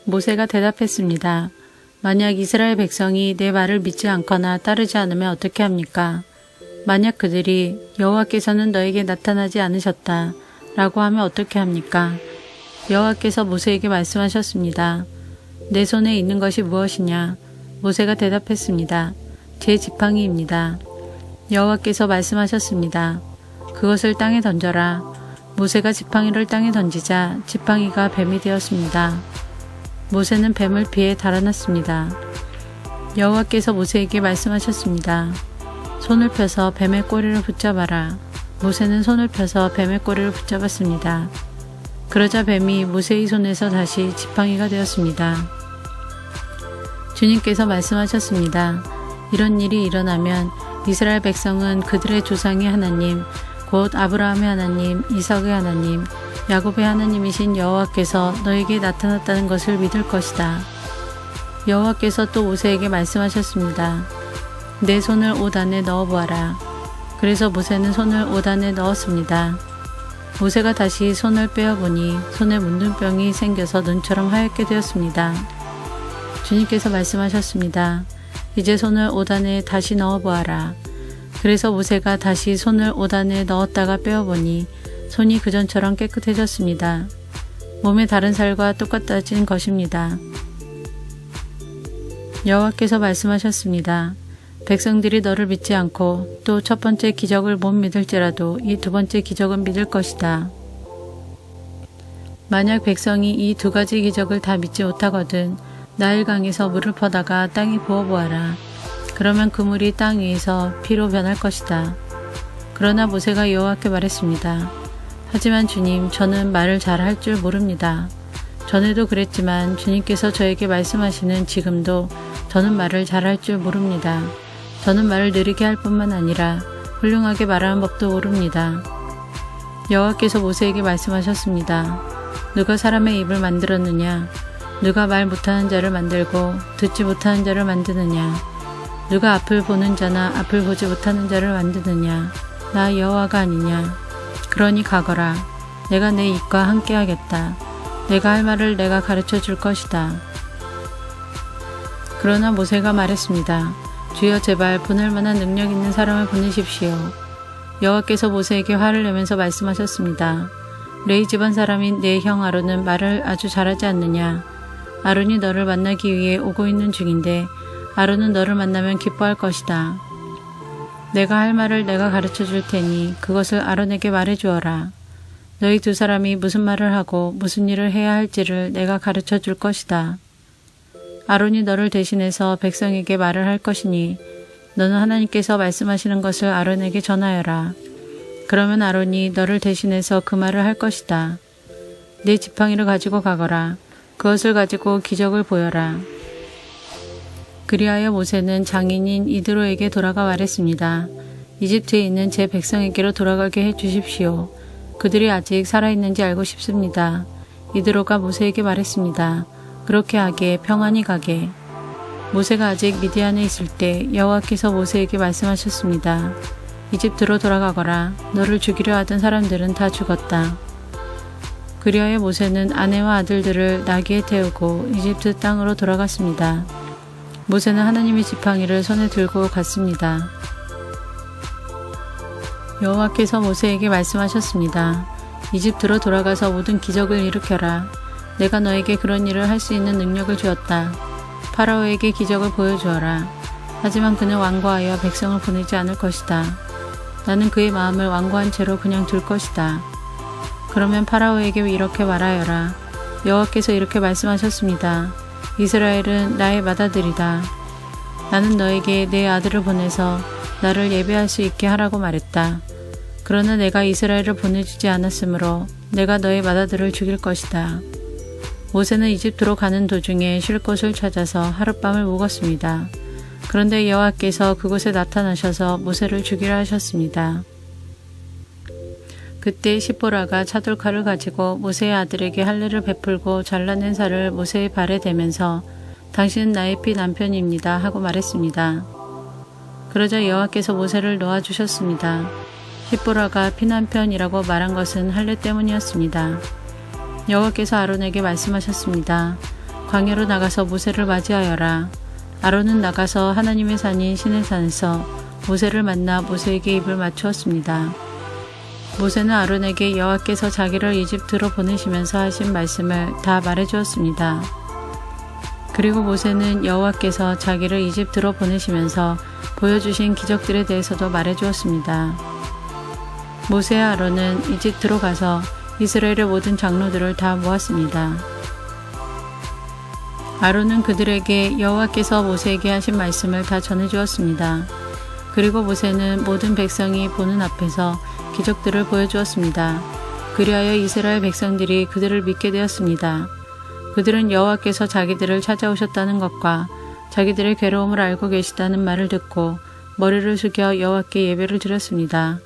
모세가 대답했습니다. 만약 이스라엘 백성이 내 말을 믿지 않거나 따르지 않으면 어떻게 합니까? 만약 그들이 여호와께서는 너에게 나타나지 않으셨다 라고 하면 어떻게 합니까? 여호와께서 모세에게 말씀하셨습니다. 내 손에 있는 것이 무엇이냐? 모세가 대답했습니다. 제 지팡이입니다. 여호와께서 말씀하셨습니다. 그것을 땅에 던져라. 모세가 지팡이를 땅에 던지자 지팡이가 뱀이 되었습니다. 모세는 뱀을 피해 달아났습니다. 여호와께서 모세에게 말씀하셨습니다. 손을 펴서 뱀의 꼬리를 붙잡아라. 모세는 손을 펴서 뱀의 꼬리를 붙잡았습니다. 그러자 뱀이 모세의 손에서 다시 지팡이가 되었습니다. 주님께서 말씀하셨습니다. 이런 일이 일어나면 이스라엘 백성은 그들의 조상의 하나님, 곧 아브라함의 하나님, 이삭의 하나님, 야곱의 하나님이신 여호와께서 너에게 나타났다는 것을 믿을 것이다. 여호와께서 또 모세에게 말씀하셨습니다. 내 손을 옷 안에 넣어보아라. 그래서 모세는 손을 옷 안에 넣었습니다. 모세가 다시 손을 빼어보니 손에 문둥병이 생겨서 눈처럼 하얗게 되었습니다. 주님께서 말씀하셨습니다. 이제 손을 옷 안에 다시 넣어보아라. 그래서 모세가 다시 손을 옷 안에 넣었다가 빼어보니 손이 그전처럼 깨끗해졌습니다. 몸의 다른 살과 똑같아진 것입니다. 여호와께서 말씀하셨습니다. 백성들이 너를 믿지 않고 또 첫 번째 기적을 못 믿을지라도 이 두 번째 기적은 믿을 것이다. 만약 백성이 이 두 가지 기적을 다 믿지 못하거든 나일강에서 물을 퍼다가 땅에 부어보아라. 그러면 그 물이 땅 위에서 피로 변할 것이다. 그러나 모세가 여호와께 말했습니다. 하지만 주님, 저는 말을 잘 할 줄 모릅니다. 전에도 그랬지만 주님께서 저에게 말씀하시는 지금도 저는 말을 잘 할 줄 모릅니다. 저는 말을 느리게 할 뿐만 아니라 훌륭하게 말하는 법도 모릅니다. 여호와께서 모세에게 말씀하셨습니다. 누가 사람의 입을 만들었느냐? 누가 말 못하는 자를 만들고 듣지 못하는 자를 만드느냐? 누가 앞을 보는 자나 앞을 보지 못하는 자를 만드느냐? 나 여호와가 아니냐? 그러니 가거라. 내가 내 입과 함께 하겠다. 내가 할 말을 내가 가르쳐 줄 것이다. 그러나 모세가 말했습니다. 주여 제발 보낼 만한 능력 있는 사람을 보내십시오. 여호와께서 모세에게 화를 내면서 말씀하셨습니다. 레위 집안 사람인 내 형 아론은 말을 아주 잘하지 않느냐? 아론이 너를 만나기 위해 오고 있는 중인데 아론은 너를 만나면 기뻐할 것이다. 내가 할 말을 내가 가르쳐 줄 테니 그것을 아론에게 말해 주어라. 너희 두 사람이 무슨 말을 하고 무슨 일을 해야 할지를 내가 가르쳐 줄 것이다. 아론이 너를 대신해서 백성에게 말을 할 것이니 너는 하나님께서 말씀하시는 것을 아론에게 전하여라. 그러면 아론이 너를 대신해서 그 말을 할 것이다. 내 지팡이를 가지고 가거라. 그것을 가지고 기적을 보여라. 그리하여 모세는 장인인 이드로에게 돌아가 말했습니다. 이집트에 있는 제 백성에게로 돌아가게 해 주십시오. 그들이 아직 살아있는지 알고 싶습니다. 이드로가 모세에게 말했습니다. 그렇게 하게, 평안히 가게. 모세가 아직 미디안에 있을 때 여호와께서 모세에게 말씀하셨습니다. 이집트로 돌아가거라. 너를 죽이려 하던 사람들은 다 죽었다. 그리하여 모세는 아내와 아들들을 나귀에 태우고 이집트 땅으로 돌아갔습니다. 모세는 하나님의 지팡이를 손에 들고 갔습니다. 여호와께서 모세에게 말씀하셨습니다. 이집트로 돌아가서 모든 기적을 일으켜라. 내가 너에게 그런 일을 할 수 있는 능력을 주었다. 파라오에게 기적을 보여주어라. 하지만 그는 완고하여 백성을 보내지 않을 것이다. 나는 그의 마음을 완고한 채로 그냥 둘 것이다. 그러면 파라오에게 이렇게 말하여라. 여호와께서 이렇게 말씀하셨습니다. 이스라엘은 나의 맏아들이다. 나는 너에게 내 아들을 보내서 나를 예배할 수 있게 하라고 말했다. 그러나 내가 이스라엘을 보내주지 않았으므로 내가 너의 맏아들을 죽일 것이다. 모세는 이집트로 가는 도중에 쉴 곳을 찾아서 하룻밤을 묵었습니다. 그런데 여호와께서 그곳에 나타나셔서 모세를 죽이려 하셨습니다. 그때 시보라가 차돌칼을 가지고 모세의 아들에게 할례를 베풀고 잘라낸 살을 모세의 발에 대면서 당신은 나의 피 남편입니다 하고 말했습니다. 그러자 여호와께서 모세를 놓아주셨습니다. 시보라가 피 남편이라고 말한 것은 할례 때문이었습니다. 여호와께서 아론에게 말씀하셨습니다. 광야로 나가서 모세를 맞이하여라. 아론은 나가서 하나님의 산인 시내산에서 모세를 만나 모세에게 입을 맞추었습니다. 모세는 아론에게 여호와께서 자기를 이집트로 보내시면서 하신 말씀을 다 말해주었습니다. 그리고 모세는 여호와께서 자기를 이집트로 보내시면서 보여주신 기적들에 대해서도 말해주었습니다. 모세와 아론은 이집트로 가서 이스라엘의 모든 장로들을 다 모았습니다. 아론은 그들에게 여호와께서 모세에게 하신 말씀을 다 전해주었습니다. 그리고 모세는 모든 백성이 보는 앞에서 기적들을 보여주었습니다. 그리하여 이스라엘 백성들이 그들을 믿게 되었습니다. 그들은 여호와께서 자기들을 찾아오셨다는 것과 자기들의 괴로움을 알고 계시다는 말을 듣고 머리를 숙여 여호와께 예배를 드렸습니다.